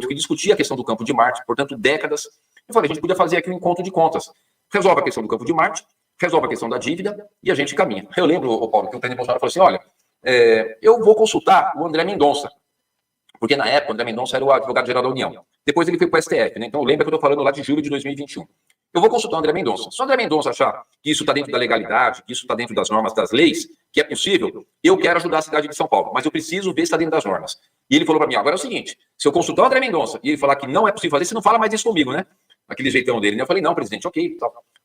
que discutia a questão do Campo de Marte, portanto, décadas. Eu falei, a gente podia fazer aqui um encontro de contas. Resolve a questão do Campo de Marte, resolve a questão da dívida e a gente caminha. Eu lembro, Paulo, que o presidente Bolsonaro falou assim, olha, eu vou consultar o André Mendonça, porque na época o André Mendonça era o advogado-geral da União. Depois ele foi para o STF, né? Então lembra que eu estou falando lá de julho de 2021. Eu vou consultar o André Mendonça. Se o André Mendonça achar que isso está dentro da legalidade, que isso está dentro das normas, das leis, que é possível, eu quero ajudar a cidade de São Paulo, mas eu preciso ver se está dentro das normas. E ele falou para mim, agora é o seguinte, se eu consultar o André Mendonça e ele falar que não é possível fazer, você não fala mais isso comigo, né? Aquele jeitão dele. Eu falei, não, presidente, ok.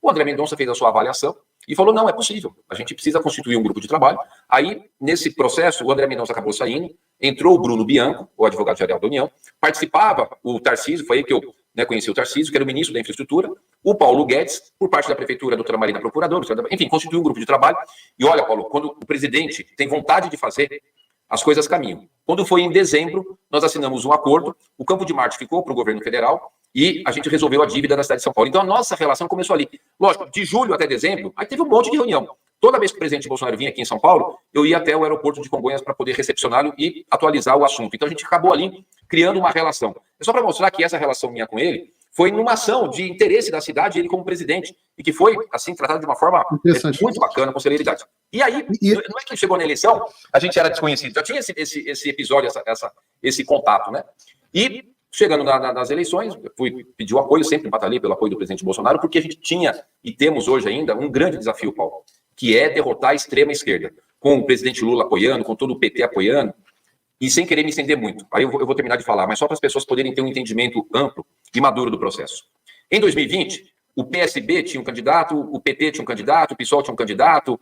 O André Mendonça fez a sua avaliação e falou, não, é possível. A gente precisa constituir um grupo de trabalho. Aí, nesse processo, o André Mendonça acabou saindo, entrou o Bruno Bianco, o advogado-geral da União, participava o Tarcísio, foi aí que eu conheci o Tarcísio, que era o ministro da Infraestrutura, o Paulo Guedes, por parte da Prefeitura, a doutora Marina Procuradora, enfim, constituiu um grupo de trabalho. E olha, Paulo, quando o presidente tem vontade de fazer, as coisas caminham. Quando foi em dezembro, nós assinamos um acordo, o Campo de Marte ficou para o governo federal e a gente resolveu a dívida da cidade de São Paulo. Então, a nossa relação começou ali. Lógico, de julho até dezembro, aí teve um monte de reunião. Toda vez que o presidente Bolsonaro vinha aqui em São Paulo, eu ia até o aeroporto de Congonhas para poder recepcioná-lo e atualizar o assunto. Então, a gente acabou ali criando uma relação. É só para mostrar que essa relação minha com ele foi numa ação de interesse da cidade, ele como presidente, e que foi, assim, tratado de uma forma muito bacana, com celeridade. E aí, não é que chegou na eleição, a gente era desconhecido, já tinha esse episódio, esse contato, né? E, chegando nas eleições, fui pedir o apoio, sempre batalhei pelo apoio do presidente Bolsonaro, porque a gente tinha, e temos hoje ainda, um grande desafio, Paulo, que é derrotar a extrema-esquerda, com o presidente Lula apoiando, com todo o PT apoiando, e sem querer me estender muito. Aí eu vou terminar de falar, mas só para as pessoas poderem ter um entendimento amplo e maduro do processo. Em 2020, o PSB tinha um candidato, o PT tinha um candidato, o PSOL tinha um candidato,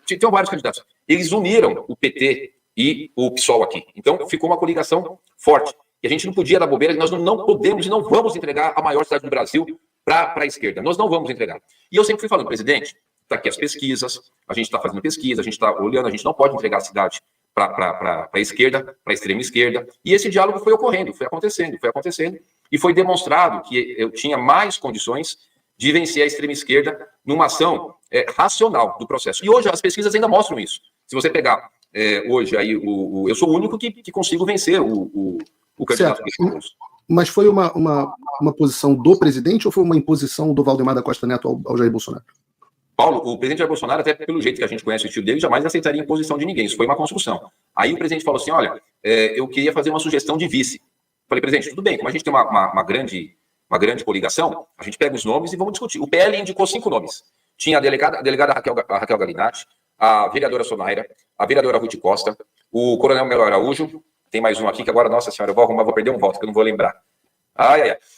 tinham vários candidatos. Eles uniram o PT e o PSOL aqui. Então, ficou uma coligação forte. E a gente não podia dar bobeira, nós não podemos e não vamos entregar a maior cidade do Brasil para a esquerda. Nós não vamos entregar. E eu sempre fui falando, presidente, está aqui as pesquisas, a gente está fazendo pesquisa, a gente está olhando, a gente não pode entregar a cidade para a esquerda, para a extrema esquerda. E esse diálogo foi ocorrendo, foi acontecendo, e foi demonstrado que eu tinha mais condições de vencer a extrema esquerda numa ação racional do processo. E hoje as pesquisas ainda mostram isso. Se você pegar hoje aí, eu sou o único que consigo vencer o candidato. Mas foi uma posição do presidente ou foi uma imposição do Valdemar da Costa Neto ao Jair Bolsonaro? Paulo, o presidente Jair Bolsonaro, até pelo jeito que a gente conhece o estilo dele, jamais aceitaria imposição de ninguém. Isso foi uma construção. Aí o presidente falou assim, olha, eu queria fazer uma sugestão de vice. Falei, presidente, tudo bem, como a gente tem uma grande coligação, a gente pega os nomes e vamos discutir. O PL indicou 5 nomes. Tinha a delegada Raquel Galinatti, a vereadora Sonaira, a vereadora Ruth Costa, o coronel Melo Araújo, tem mais um aqui que agora, nossa senhora, vou perder um voto, que eu não vou lembrar.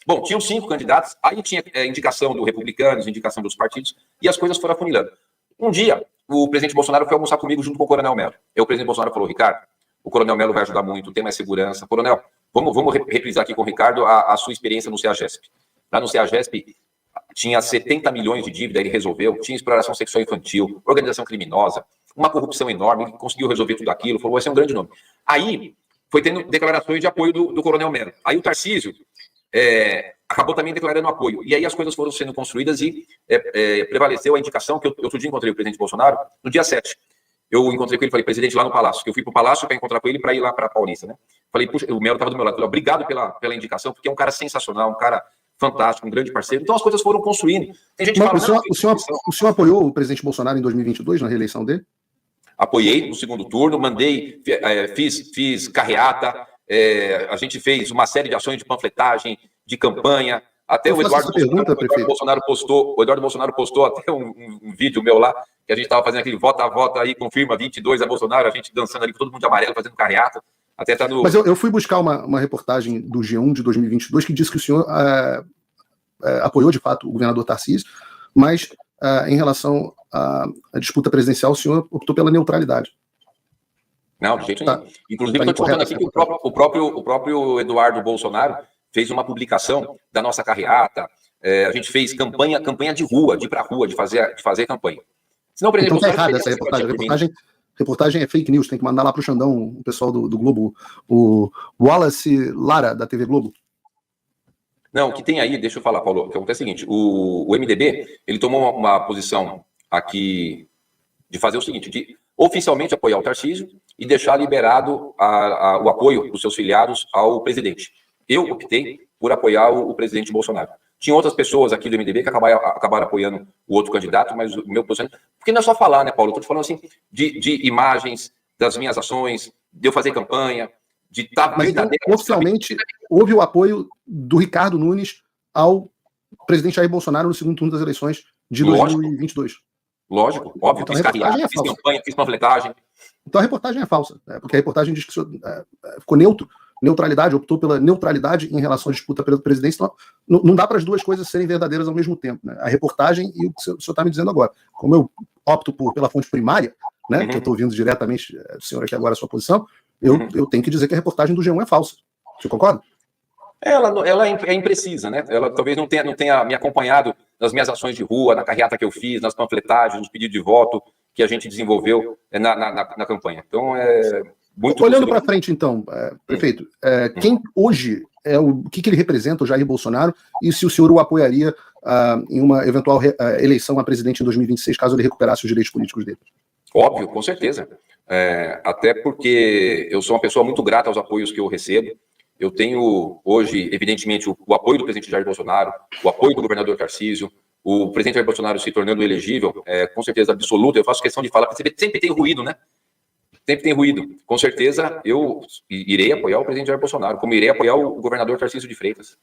Bom, tinham 5 candidatos, aí tinha indicação do Republicanos, indicação dos partidos, e as coisas foram afunilando. Um dia, o presidente Bolsonaro foi almoçar comigo junto com o coronel Melo. Aí o presidente Bolsonaro falou, Ricardo, o coronel Melo vai ajudar muito, tem mais segurança. Coronel, vamos reprisar aqui com o Ricardo a sua experiência no CEAGESP. Lá no CEAGESP tinha 70 milhões de dívida, ele resolveu, tinha exploração sexual infantil, organização criminosa, uma corrupção enorme, ele conseguiu resolver tudo aquilo, falou, vai ser um grande nome. Aí, foi tendo declarações de apoio do coronel Melo. Aí o Tarcísio acabou também declarando apoio. E aí as coisas foram sendo construídas e prevaleceu a indicação que eu outro dia encontrei o presidente Bolsonaro, no dia 7. Eu encontrei com ele e falei, presidente, lá no Palácio. Que eu fui para o Palácio para encontrar com ele para ir lá para a Paulista, né? Falei, puxa, o Melo estava do meu lado. Falei, obrigado pela indicação, porque é um cara sensacional, um cara fantástico, um grande parceiro. Então as coisas foram construindo. Tem gente falando, o senhor apoiou o presidente Bolsonaro em 2022, na reeleição dele? Apoiei no segundo turno, mandei, fiz carreata, a gente fez uma série de ações de panfletagem, de campanha, até o Eduardo Bolsonaro postou até um vídeo meu lá, que a gente estava fazendo aquele vota aí, confirma 22 a Bolsonaro, a gente dançando ali com todo mundo de amarelo, fazendo carreata, até tá no... Mas eu fui buscar uma reportagem do G1 de 2022 que diz que o senhor apoiou de fato o governador Tarcísio, mas em relação à disputa presidencial, o senhor optou pela neutralidade. Não, de jeito nenhum. Inclusive, eu estou te contando aqui que o próprio Eduardo Bolsonaro fez uma publicação da nossa carreata. A gente fez campanha de rua, de ir para a rua, de fazer campanha. Senão, por exemplo, então está errada essa reportagem. Reportagem é fake news, tem que mandar lá para o Xandão, o pessoal do Globo, o Wallace Lara, da TV Globo. Não, o que tem aí, deixa eu falar, Paulo, o que acontece é o seguinte, o MDB, ele tomou uma posição aqui de fazer o seguinte, de oficialmente apoiar o Tarcísio e deixar liberado o apoio dos seus filiados ao presidente. Eu optei por apoiar o presidente Bolsonaro. Tinha outras pessoas aqui do MDB que acabaram apoiando o outro candidato, mas o meu posicionamento... Porque não é só falar, né, Paulo? Eu estou te falando assim, de imagens, das minhas ações, de eu fazer campanha, de estar... Mas então, oficialmente, houve o apoio do Ricardo Nunes ao presidente Jair Bolsonaro no segundo turno das eleições de 2022. Lógico, óbvio, Então, fiz carreata, fiz campanha, fiz panfletagem. Então a reportagem é falsa, porque a reportagem diz que ficou neutralidade, optou pela neutralidade em relação à disputa pela presidência. Então, não dá para as duas coisas serem verdadeiras ao mesmo tempo, né? A reportagem e o que o senhor está me dizendo agora. Como eu opto pela fonte primária, né, que eu estou ouvindo diretamente do senhor aqui agora a sua posição, eu tenho que dizer que a reportagem do G1 é falsa. Você concorda? Ela é imprecisa, né? Ela talvez não tenha me acompanhado nas minhas ações de rua, na carreata que eu fiz, nas panfletagens, nos pedidos de voto que a gente desenvolveu na campanha. Então, muito... Olhando para frente, então, prefeito, quem hoje o que ele representa, o Jair Bolsonaro, e se o senhor o apoiaria em uma eventual eleição a presidente em 2026, caso ele recuperasse os direitos políticos dele? Óbvio, com certeza. Até porque eu sou uma pessoa muito grata aos apoios que eu recebo. Eu tenho hoje, evidentemente, o apoio do presidente Jair Bolsonaro, o apoio do governador Tarcísio, o presidente Jair Bolsonaro se tornando elegível, com certeza absoluta. Eu faço questão de falar, porque sempre tem ruído, né? Sempre tem ruído. Com certeza, eu irei apoiar o presidente Jair Bolsonaro, como irei apoiar o governador Tarcísio de Freitas.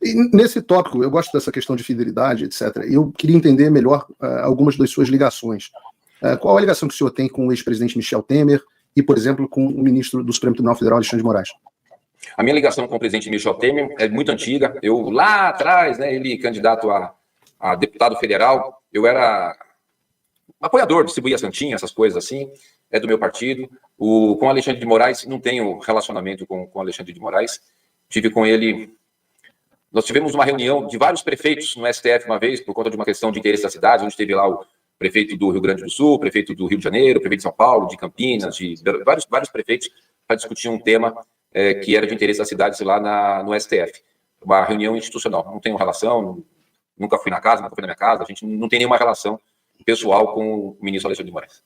E nesse tópico, eu gosto dessa questão de fidelidade, etc. Eu queria entender melhor algumas das suas ligações. Qual a ligação que o senhor tem com o ex-presidente Michel Temer e, por exemplo, com o ministro do Supremo Tribunal Federal, Alexandre de Moraes? A minha ligação com o presidente Michel Temer é muito antiga. Eu, lá atrás, né, ele candidato a deputado federal, eu era apoiador, distribuía santinha, essas coisas assim, é do meu partido. Com o Alexandre de Moraes, não tenho relacionamento com o Alexandre de Moraes. Tive com ele... Nós tivemos uma reunião de vários prefeitos no STF uma vez, por conta de uma questão de interesse da cidade, onde teve lá o prefeito do Rio Grande do Sul, prefeito do Rio de Janeiro, prefeito de São Paulo, de Campinas, de vários prefeitos, para discutir um tema que era de interesse da cidade lá no STF. Uma reunião institucional. Não tenho relação, nunca fui na casa, nunca fui na minha casa, a gente não tem nenhuma relação pessoal com o ministro Alexandre de Moraes.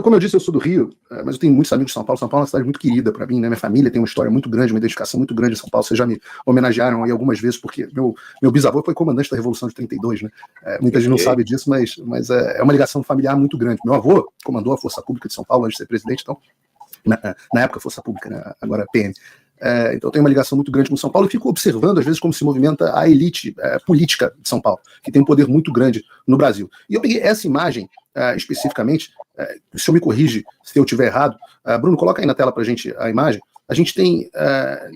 Como eu disse, eu sou do Rio, mas eu tenho muitos amigos de São Paulo. São Paulo é uma cidade muito querida para mim, né? Minha família tem uma história muito grande, uma identificação muito grande em São Paulo. Vocês já me homenagearam aí algumas vezes, porque meu bisavô foi comandante da Revolução de 32, né? Muita gente não sabe disso, mas é uma ligação familiar muito grande. Meu avô comandou a Força Pública de São Paulo antes de ser presidente, então, na época Força Pública, né? Agora PM. Então eu tenho uma ligação muito grande com São Paulo e fico observando, às vezes, como se movimenta a elite política de São Paulo, que tem um poder muito grande no Brasil. E eu peguei essa imagem, especificamente, o senhor me corrige se eu estiver errado. Bruno, coloca aí na tela para a gente a imagem. A gente tem,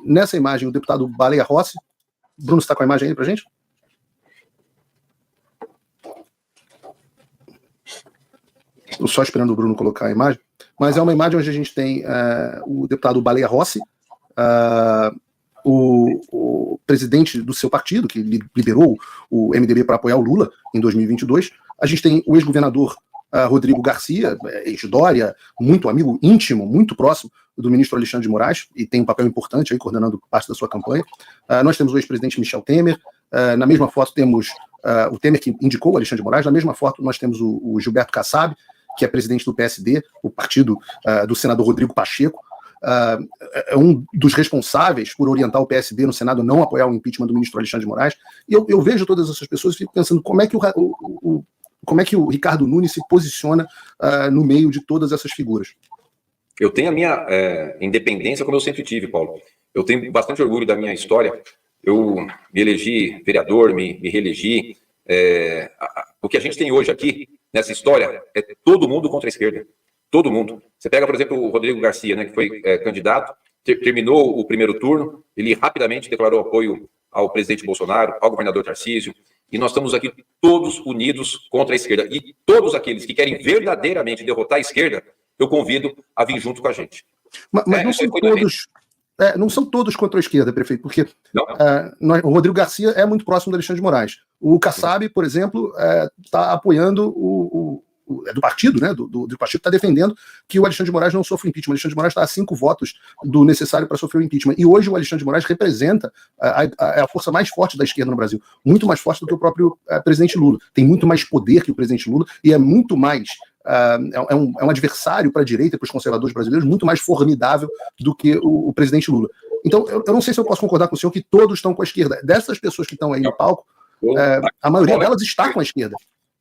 nessa imagem, o deputado Baleia Rossi. Bruno, você está com a imagem aí para a gente? Estou só esperando o Bruno colocar a imagem. Mas é uma imagem onde a gente tem o deputado Baleia Rossi, o presidente do seu partido, que liderou o MDB para apoiar o Lula em 2022. A gente tem o ex-governador Rodrigo Garcia, ex-Dória, muito amigo íntimo, muito próximo do ministro Alexandre de Moraes, e tem um papel importante aí, coordenando parte da sua campanha. Nós temos o ex-presidente Michel Temer. Na mesma foto temos o Temer, que indicou o Alexandre de Moraes. Na mesma foto nós temos o Gilberto Kassab, que é presidente do PSD, o partido do senador Rodrigo Pacheco. É um dos responsáveis por orientar o PSD no Senado a não apoiar o impeachment do ministro Alexandre de Moraes. E eu vejo todas essas pessoas e fico pensando como é que o Ricardo Nunes se posiciona no meio de todas essas figuras. Eu tenho a minha independência, como eu sempre tive, Paulo. Eu tenho bastante orgulho da minha história. Eu me elegi vereador, me reelegi. O que a gente tem hoje aqui, nessa história, é todo mundo contra a esquerda. Todo mundo. Você pega, por exemplo, o Rodrigo Garcia, né, que foi candidato, terminou o primeiro turno, ele rapidamente declarou apoio ao presidente Bolsonaro, ao governador Tarcísio, e nós estamos aqui todos unidos contra a esquerda. E todos aqueles que querem verdadeiramente derrotar a esquerda, eu convido a vir junto com a gente. Mas não são todos... não são todos contra a esquerda, prefeito, porque o Rodrigo Garcia é muito próximo do Alexandre de Moraes. O Kassab, por exemplo, está apoiando do partido, né? Do partido está defendendo que o Alexandre de Moraes não sofre impeachment. O Alexandre de Moraes está a 5 votos do necessário para sofrer o impeachment. E hoje o Alexandre de Moraes representa a força mais forte da esquerda no Brasil, muito mais forte do que o próprio presidente Lula. Tem muito mais poder que o presidente Lula e é muito mais é um adversário para a direita e para os conservadores brasileiros muito mais formidável do que o presidente Lula. Então, eu não sei se eu posso concordar com o senhor que todos estão com a esquerda. Dessas pessoas que estão aí no palco, a maioria delas está com a esquerda.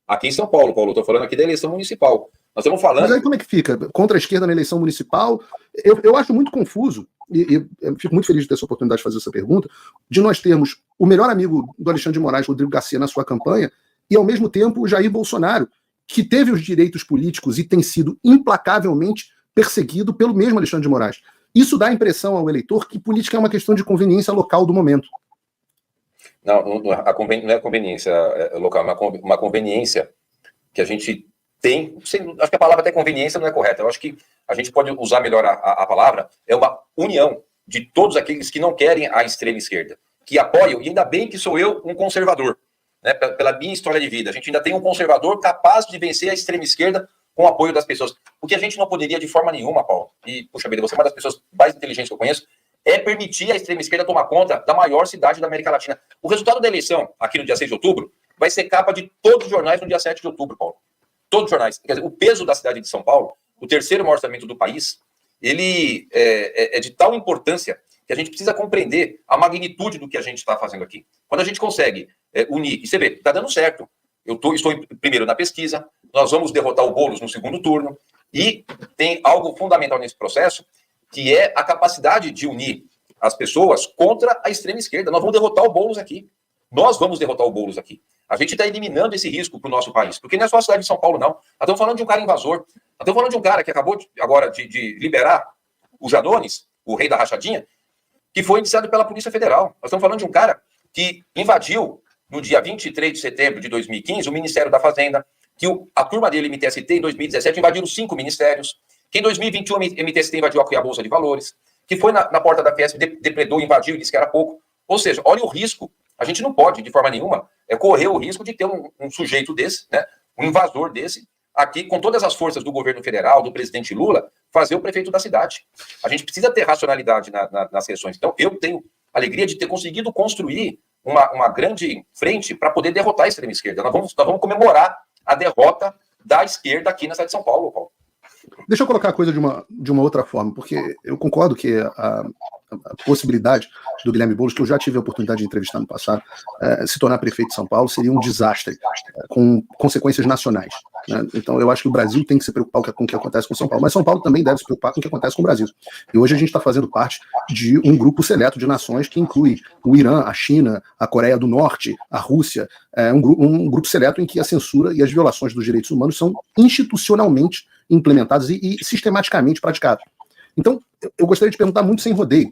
Aqui em São Paulo, Paulo, estou falando aqui da eleição municipal. Nós estamos falando... Mas aí como é que fica? Contra a esquerda na eleição municipal? Eu acho muito confuso, e eu fico muito feliz de ter essa oportunidade de fazer essa pergunta, de nós termos o melhor amigo do Alexandre de Moraes, Rodrigo Garcia, na sua campanha, e ao mesmo tempo o Jair Bolsonaro, que teve os direitos políticos e tem sido implacavelmente perseguido pelo mesmo Alexandre de Moraes. Isso dá a impressão ao eleitor que política é uma questão de conveniência local do momento. Não é conveniência local, é uma conveniência que a gente tem. Acho que a palavra até conveniência não é correta. Eu acho que a gente pode usar melhor a palavra. É uma união de todos aqueles que não querem a extrema esquerda, que apoiam, e ainda bem que sou eu um conservador, né, pela minha história de vida. A gente ainda tem um conservador capaz de vencer a extrema esquerda com o apoio das pessoas. O que a gente não poderia de forma nenhuma, Paulo, e, puxa vida, você é uma das pessoas mais inteligentes que eu conheço, é permitir a extrema esquerda tomar conta da maior cidade da América Latina. O resultado da eleição, aqui no dia 6 de outubro, vai ser capa de todos os jornais no dia 7 de outubro, Paulo. Todos os jornais. Quer dizer, o peso da cidade de São Paulo, o terceiro maior orçamento do país, ele é de tal importância que a gente precisa compreender a magnitude do que a gente está fazendo aqui. Quando a gente consegue unir, e você vê, está dando certo. Estou em primeiro na pesquisa, nós vamos derrotar o Boulos no segundo turno, e tem algo fundamental nesse processo, que é a capacidade de unir as pessoas contra a extrema esquerda. Nós vamos derrotar o Boulos aqui. Nós vamos derrotar o Boulos aqui. A gente está eliminando esse risco para o nosso país, porque não é só a cidade de São Paulo, não. Nós estamos falando de um cara invasor. Nós estamos falando de um cara que acabou agora de liberar o Janones, o rei da rachadinha, que foi indiciado pela Polícia Federal. Nós estamos falando de um cara que invadiu, no dia 23 de setembro de 2015, o Ministério da Fazenda, que a turma dele, MTST, em 2017, invadiram 5 ministérios, que em 2021 a MTST invadiu a Bolsa de Valores, que foi na porta da Fiesp, depredou, invadiu e disse que era pouco. Ou seja, olha o risco. A gente não pode, de forma nenhuma, correr o risco de ter um sujeito desse, né, um invasor desse, aqui, com todas as forças do governo federal, do presidente Lula, fazer o prefeito da cidade. A gente precisa ter racionalidade nas eleições. Então, eu tenho a alegria de ter conseguido construir uma grande frente para poder derrotar a extrema esquerda. Nós vamos comemorar a derrota da esquerda aqui na cidade de São Paulo, Paulo. Deixa eu colocar a coisa de uma outra forma, porque eu concordo que a possibilidade do Guilherme Boulos, que eu já tive a oportunidade de entrevistar no passado, se tornar prefeito de São Paulo seria um desastre, com consequências nacionais, né? Então eu acho que o Brasil tem que se preocupar com o que acontece com São Paulo, mas São Paulo também deve se preocupar com o que acontece com o Brasil. E hoje a gente está fazendo parte de um grupo seleto de nações que inclui o Irã, a China, a Coreia do Norte, a Rússia, um grupo seleto em que a censura e as violações dos direitos humanos são institucionalmente implementadas e sistematicamente praticadas. Então, eu gostaria de perguntar muito sem rodeio,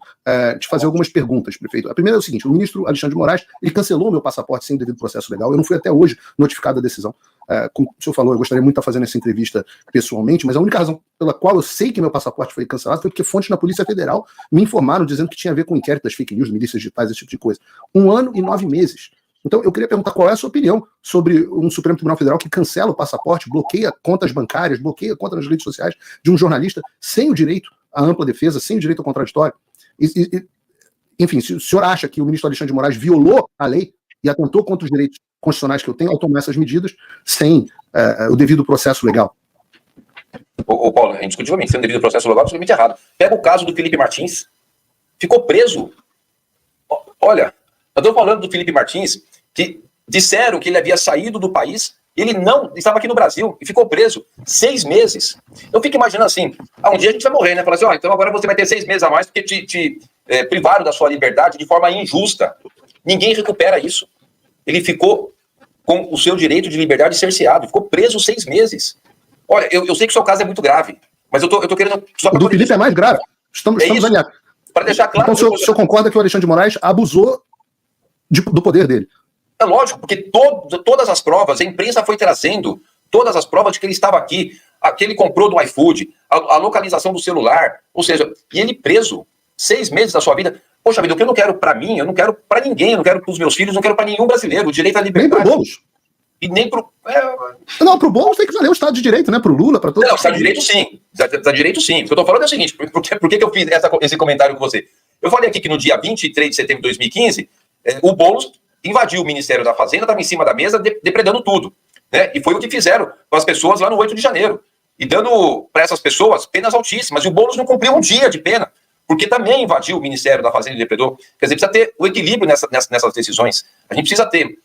de fazer algumas perguntas, prefeito. A primeira é o seguinte: o ministro Alexandre de Moraes, ele cancelou o meu passaporte sem devido processo legal. Eu não fui até hoje notificado da decisão. Como o senhor falou, eu gostaria muito de estar fazendo essa entrevista pessoalmente, mas a única razão pela qual eu sei que meu passaporte foi cancelado foi porque fontes na Polícia Federal me informaram dizendo que tinha a ver com o inquérito das fake news, milícias digitais, esse tipo de coisa. 1 ano e 9 meses. Então, eu queria perguntar qual é a sua opinião sobre um Supremo Tribunal Federal que cancela o passaporte, bloqueia contas bancárias, bloqueia conta nas redes sociais de um jornalista sem o direito à ampla defesa, sem o direito ao contraditório. Enfim, se o senhor acha que o ministro Alexandre de Moraes violou a lei e atentou contra os direitos constitucionais que eu tenho ao tomar essas medidas sem o devido processo legal. Ô Paulo, indiscutivelmente, sem o devido processo legal, é absolutamente errado. Pega o caso do Felipe Martins, ficou preso. Olha, eu estou falando do Felipe Martins, que disseram que ele havia saído do país, ele não, estava aqui no Brasil e ficou preso 6 meses. Eu fico imaginando assim, um dia a gente vai morrer, né? Falar assim, então agora você vai ter 6 meses a mais porque te privaram da sua liberdade de forma injusta. Ninguém recupera isso. Ele ficou com o seu direito de liberdade cerceado, ficou preso 6 meses. Olha, eu sei que o seu caso é muito grave, mas eu tô querendo... O do Felipe é mais grave. Estamos alinhados. Para deixar claro... Então o senhor concorda que o Alexandre de Moraes abusou do poder dele? É lógico, porque todas as provas, a imprensa foi trazendo todas as provas de que ele estava aqui, que ele comprou do iFood, a localização do celular, ou seja, e ele preso 6 meses da sua vida. Poxa vida, o que eu não quero para mim, eu não quero para ninguém, eu não quero para os meus filhos, não quero para nenhum brasileiro, o direito à liberdade. Nem para o Boulos. E nem para Não, para o Boulos tem que valer o Estado de Direito, né? Para o Lula, para todos. Não, Estado de Direito sim. Estado de Direito sim. O que eu estou falando é o seguinte, por que eu fiz esse comentário com você? Eu falei aqui que no dia 23 de setembro de 2015, o Boulos invadiu o Ministério da Fazenda, estava em cima da mesa, depredando tudo, né? E foi o que fizeram com as pessoas lá no 8 de janeiro. E dando para essas pessoas penas altíssimas. E o Boulos não cumpriu um dia de pena. porque também invadiu o Ministério da Fazenda e do Empreendedor. Quer dizer, precisa ter o equilíbrio nessas decisões. A gente precisa ter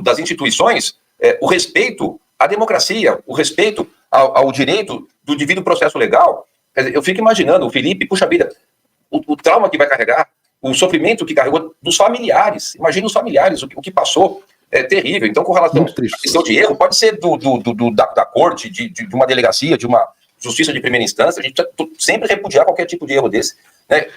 das instituições o respeito à democracia, o respeito ao direito do devido processo legal. Quer dizer, eu fico imaginando o Felipe, puxa vida, o trauma que vai carregar, o sofrimento que carregou dos familiares. Imagina os familiares, o que passou. É terrível. Então, com relação à questão de erro, pode ser da corte, de uma delegacia, de uma justiça de primeira instância. A gente precisa sempre repudiar qualquer tipo de erro desse. Né?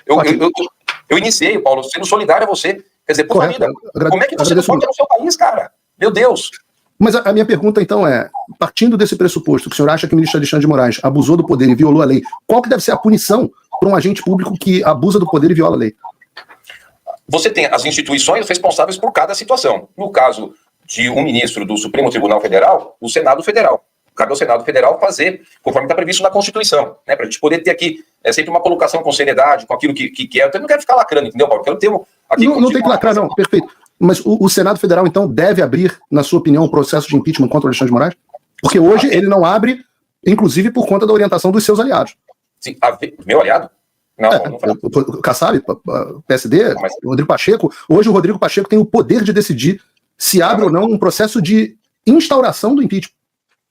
Eu iniciei, Paulo, sendo solidário a você. Quer dizer, poxa vida, como é que você não pode no seu país, cara? Meu Deus. Mas a minha pergunta, então, é, partindo desse pressuposto, que o senhor acha que o ministro Alexandre de Moraes abusou do poder e violou a lei, qual que deve ser a punição para um agente público que abusa do poder e viola a lei? Você tem as instituições responsáveis por cada situação. No caso de um ministro do Supremo Tribunal Federal, o Senado Federal. Cabe ao Senado Federal fazer, conforme está previsto na Constituição, né, para a gente poder ter aqui sempre uma colocação com seriedade, com aquilo que é. Eu não quero ficar lacrando, entendeu, Paulo? Eu quero ter aqui não tem que lacrar, não. Perfeito. Mas o Senado Federal, então, deve abrir, na sua opinião, o processo de impeachment contra o Alexandre de Moraes? Porque hoje ele não abre, inclusive por conta da orientação dos seus aliados. Sim, meu aliado? Não faz. O Kassab, PSD, o Rodrigo Pacheco. Hoje o Rodrigo Pacheco tem o poder de decidir se abre ou não um processo de instauração do impeachment.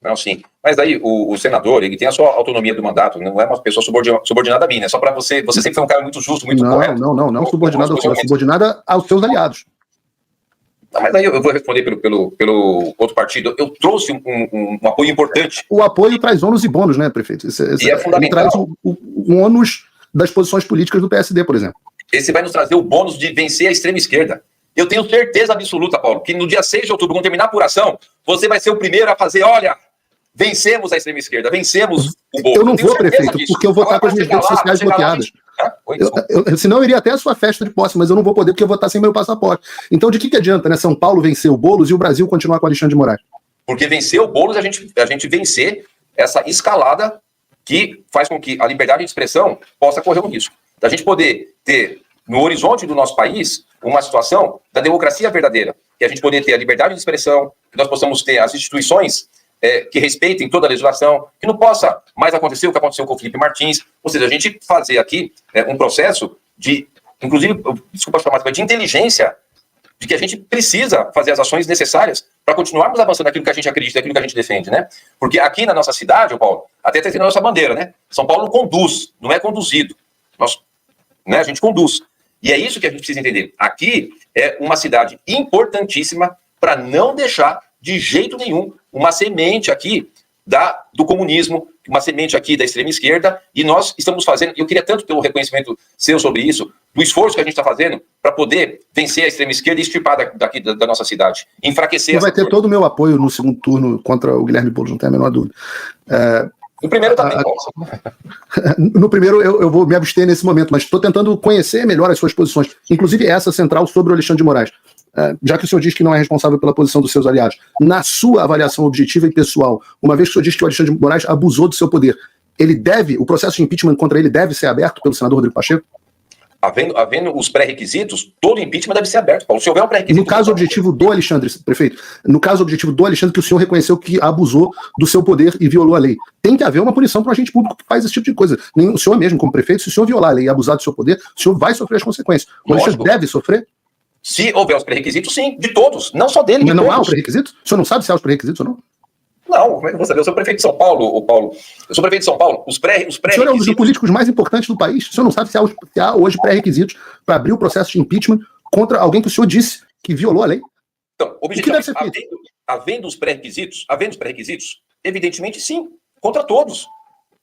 Não, sim. Mas aí o senador, ele tem a sua autonomia do mandato, não é uma pessoa subordinada a mim, né? Só para você sempre foi um cara muito justo, muito correto. Não subordinada ao senhor, subordinada aos seus aliados. Mas aí eu vou responder pelo outro partido. Eu trouxe um apoio importante. O apoio traz ônus e bônus, né, prefeito? E é fundamental. Ele traz o ônus das posições políticas do PSD, por exemplo. Esse vai nos trazer o bônus de vencer a extrema esquerda. Eu tenho certeza absoluta, Paulo, que no dia 6 de outubro, quando terminar a apuração, você vai ser o primeiro a fazer, olha, vencemos a extrema esquerda, vencemos o bolo. Eu não vou, prefeito, porque eu vou estar com as minhas redes sociais bloqueadas. Senão eu iria até a sua festa de posse, mas eu não vou poder porque eu vou estar sem meu passaporte. Então de que adianta, né? São Paulo vencer o Boulos e o Brasil continuar com o Alexandre de Moraes? Porque vencer o Boulos, a gente vencer essa escalada que faz com que a liberdade de expressão possa correr um risco. Da gente poder ter no horizonte do nosso país uma situação da democracia verdadeira, que a gente poder ter a liberdade de expressão, que nós possamos ter as instituições que respeitem toda a legislação, que não possa mais acontecer o que aconteceu com o Felipe Martins, ou seja, a gente fazer aqui um processo de, inclusive, desculpa chamar, de inteligência, de que a gente precisa fazer as ações necessárias para continuarmos avançando naquilo que a gente acredita, naquilo que a gente defende, né? Porque aqui na nossa cidade, Paulo, até tem a nossa bandeira, né? São Paulo conduz, não é conduzido. A gente conduz. E é isso que a gente precisa entender. Aqui é uma cidade importantíssima para não deixar de jeito nenhum uma semente aqui do comunismo, uma semente aqui da extrema esquerda, e nós estamos fazendo, eu queria tanto ter o reconhecimento seu sobre isso, do esforço que a gente está fazendo para poder vencer a extrema esquerda e extirpar daqui da nossa cidade, enfraquecer essa. Vai ter todo o meu apoio no segundo turno contra o Guilherme Boulos, não tem a menor dúvida. No primeiro também, no primeiro eu vou me abster nesse momento, mas estou tentando conhecer melhor as suas posições, inclusive essa central sobre o Alexandre de Moraes. Já que o senhor diz que não é responsável pela posição dos seus aliados, na sua avaliação objetiva e pessoal, uma vez que o senhor diz que o Alexandre de Moraes abusou do seu poder, o processo de impeachment contra ele deve ser aberto pelo senador Rodrigo Pacheco? Havendo os pré-requisitos, todo impeachment deve ser aberto, Paulo. Se houver um pré-requisito... No caso objetivo do Alexandre, prefeito, no caso objetivo do Alexandre, que o senhor reconheceu que abusou do seu poder e violou a lei, tem que haver uma punição para um agente público que faz esse tipo de coisa. O senhor mesmo, como prefeito, se o senhor violar a lei e abusar do seu poder, o senhor vai sofrer as consequências. O Alexandre deve sofrer? Se houver os pré-requisitos, sim, de todos, não só dele. Mas não há os pré-requisitos? O senhor não sabe se há os pré-requisitos ou não? Não, como é que eu vou saber? Eu sou prefeito de São Paulo, Paulo. Eu sou prefeito de São Paulo. Os pré-requisitos... O senhor é um dos políticos mais importantes do país. O senhor não sabe se há hoje pré-requisitos para abrir o processo de impeachment contra alguém que o senhor disse que violou a lei? Então, objetivamente, havendo os pré-requisitos, evidentemente sim, contra todos.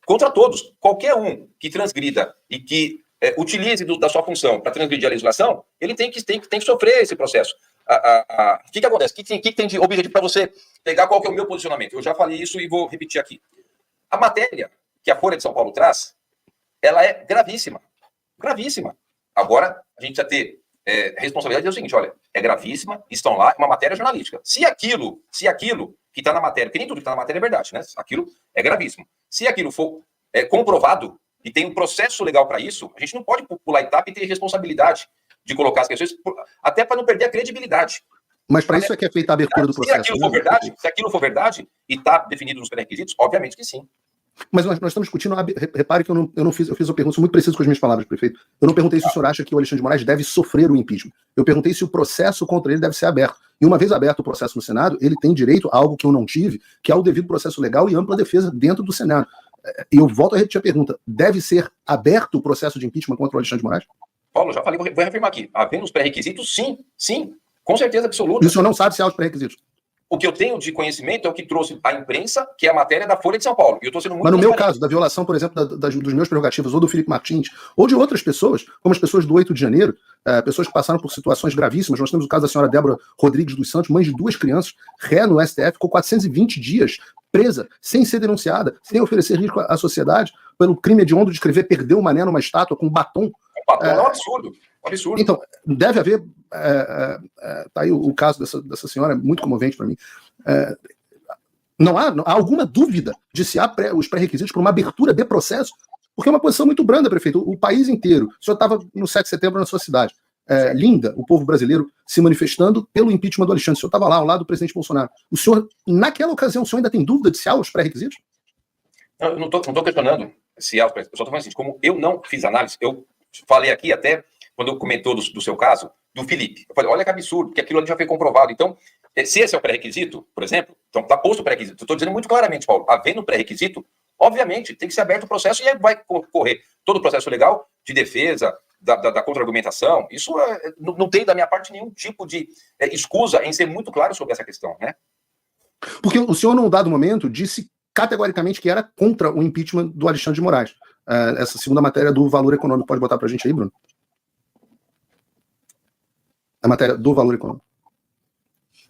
Contra todos. Qualquer um que transgrida e que utilize da sua função para transgredir a legislação, ele tem que sofrer esse processo. O que acontece? O que tem de objetivo para você pegar qual que é o meu posicionamento? Eu já falei isso e vou repetir aqui. A matéria que a Folha de São Paulo traz, ela é gravíssima. Gravíssima. Agora, a gente precisa ter responsabilidade de dizer o seguinte, olha, é gravíssima, estão lá, uma matéria jornalística. Se aquilo que está na matéria, porque nem tudo que está na matéria é verdade, né? Aquilo é gravíssimo. Se aquilo for comprovado e tem um processo legal para isso, a gente não pode pular etapa e ter responsabilidade de colocar as questões, até para não perder a credibilidade. Mas para isso é que é feita a abertura do processo. Se aquilo for verdade e está definido nos pré-requisitos, obviamente que sim. Mas nós estamos discutindo, repare que eu fiz uma pergunta muito precisa com as minhas palavras, prefeito. Eu não perguntei se o senhor acha que o Alexandre de Moraes deve sofrer o impeachment. Eu perguntei se o processo contra ele deve ser aberto. E uma vez aberto o processo no Senado, ele tem direito a algo que eu não tive, que é o devido processo legal e ampla defesa dentro do Senado. E eu volto a repetir a pergunta, deve ser aberto o processo de impeachment contra o Alexandre de Moraes? Paulo, já falei, vou reafirmar aqui. Havendo os pré-requisitos, sim, com certeza absoluta. E o senhor não sabe se há os pré-requisitos? O que eu tenho de conhecimento é o que trouxe a imprensa, que é a matéria da Folha de São Paulo. E eu estou sendo muito. Mas no meu caso, da violação, por exemplo, dos meus prerrogativas, ou do Felipe Martins, ou de outras pessoas, como as pessoas do 8 de janeiro, pessoas que passaram por situações gravíssimas. Nós temos o caso da senhora Débora Rodrigues dos Santos, mãe de 2 crianças, ré no STF, ficou 420 dias presa, sem ser denunciada, sem oferecer risco à sociedade, pelo crime hediondo de escrever "perdeu o mané" numa estátua com um batom. O batom é um absurdo. Absurdo. Então, deve haver. Tá aí o caso dessa senhora, é muito comovente para mim. Não há alguma dúvida de se há os pré-requisitos para uma abertura de processo, porque é uma posição muito branda, prefeito. O país inteiro. O senhor estava no 7 de setembro na sua cidade. Linda, o povo brasileiro se manifestando pelo impeachment do Alexandre. O senhor estava lá, ao lado do presidente Bolsonaro. O senhor, naquela ocasião, o senhor ainda tem dúvida de se há os pré-requisitos? Não, eu não estou questionando se há os pré-requisitos. Eu só estou falando assim, como eu não fiz análise, eu falei aqui até, quando eu comentou do seu caso, do Felipe. Eu falei, olha que absurdo, porque aquilo ali já foi comprovado. Então, se esse é o pré-requisito, por exemplo, então está posto o pré-requisito. Eu estou dizendo muito claramente, Paulo, havendo pré-requisito, obviamente, tem que ser aberto o processo e vai correr todo o processo legal de defesa, da contra-argumentação. Isso não tem, da minha parte, nenhum tipo de escusa em ser muito claro sobre essa questão, né? Porque o senhor, num dado momento, disse categoricamente que era contra o impeachment do Alexandre de Moraes. Essa segunda matéria do Valor Econômico, pode botar para a gente aí, Bruno? A matéria do Valor Econômico.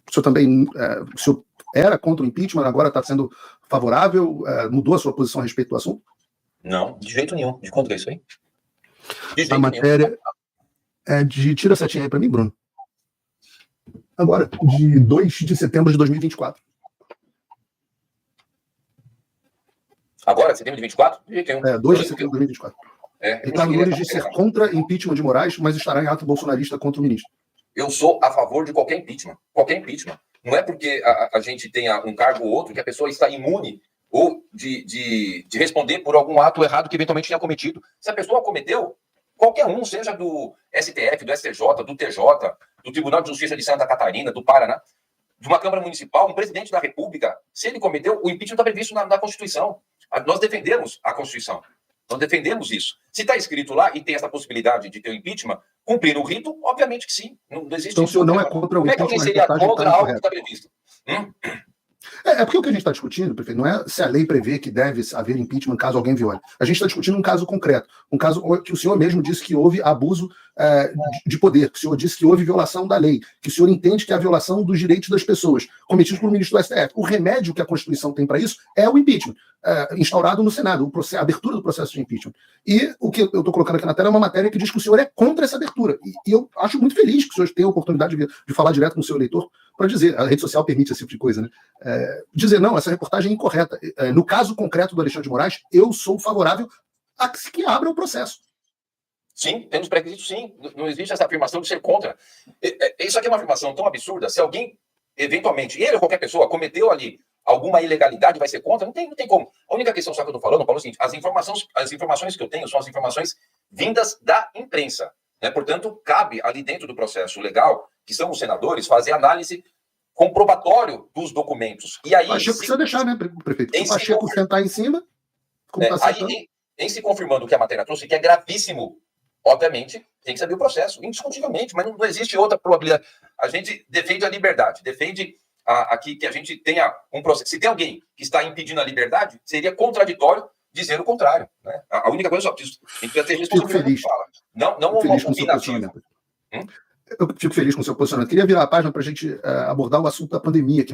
O senhor também o senhor era contra o impeachment, agora está sendo favorável, mudou a sua posição a respeito do assunto? Não, de jeito nenhum. De quanto é isso aí? A matéria é de... Tira a setinha aí para mim, Bruno. Agora, de 2 de setembro de 2024. Agora, setembro de 24? De jeito nenhum. 2 de setembro de 2024. Ricardo Nunes disse ser contra impeachment de Moraes, mas estará em ato bolsonarista contra o ministro. Eu sou a favor de qualquer impeachment. Qualquer impeachment. Não é porque a gente tenha um cargo ou outro que a pessoa está imune ou de responder por algum ato errado que eventualmente tenha cometido. Se a pessoa cometeu, qualquer um, seja do STF, do STJ, do TJ, do Tribunal de Justiça de Santa Catarina, do Paraná, de uma Câmara Municipal, um presidente da República, se ele cometeu, o impeachment está previsto na Constituição. Nós defendemos a Constituição. Nós defendemos isso. Se está escrito lá e tem essa possibilidade de ter o impeachment, cumprir o rito, obviamente que sim. Não existe. Então o senhor não é contra o impeachment? Como é que alguém seria contra algo que está previsto? Porque o que a gente está discutindo, prefeito, não é se a lei prevê que deve haver impeachment caso alguém viole. A gente está discutindo um caso concreto, um caso que o senhor mesmo disse que houve abuso de poder, que o senhor disse que houve violação da lei, que o senhor entende que é a violação dos direitos das pessoas, cometidos pelo ministro do STF. O remédio que a Constituição tem para isso é o impeachment, instaurado no Senado, a abertura do processo de impeachment. E o que eu estou colocando aqui na tela é uma matéria que diz que o senhor é contra essa abertura. E eu acho muito feliz que o senhor tenha a oportunidade de falar direto com o seu eleitor para dizer, a rede social permite esse tipo de coisa, né? Dizer, não, essa reportagem é incorreta. No caso concreto do Alexandre de Moraes, eu sou favorável a que abra o processo. Sim, temos pré-requisitos, sim. Não existe essa afirmação de ser contra. Isso aqui é uma afirmação tão absurda. Se alguém, eventualmente, ele ou qualquer pessoa, cometeu ali alguma ilegalidade, vai ser contra? Não tem como. A única questão só que eu estou falando, Paulo, é o seguinte, as informações que eu tenho são as informações vindas da imprensa. Né? Portanto, cabe ali dentro do processo legal, que são os senadores, fazer análise comprobatório dos documentos. E aí, Pacheco precisa deixar, né, prefeito? Se o Pacheco sentar em cima, em se confirmando o que a matéria trouxe, que é gravíssimo, obviamente, tem que saber o processo, indiscutivelmente, mas não existe outra probabilidade. A gente defende a liberdade, defende aqui que a gente tenha um processo. Se tem alguém que está impedindo a liberdade, seria contraditório dizer o contrário. Né? A única coisa só preciso. A gente precisa ter responsabilidade que fala. Não uma combinativa. Eu fico feliz com o seu posicionamento. Queria virar a página para a gente abordar o assunto da pandemia, que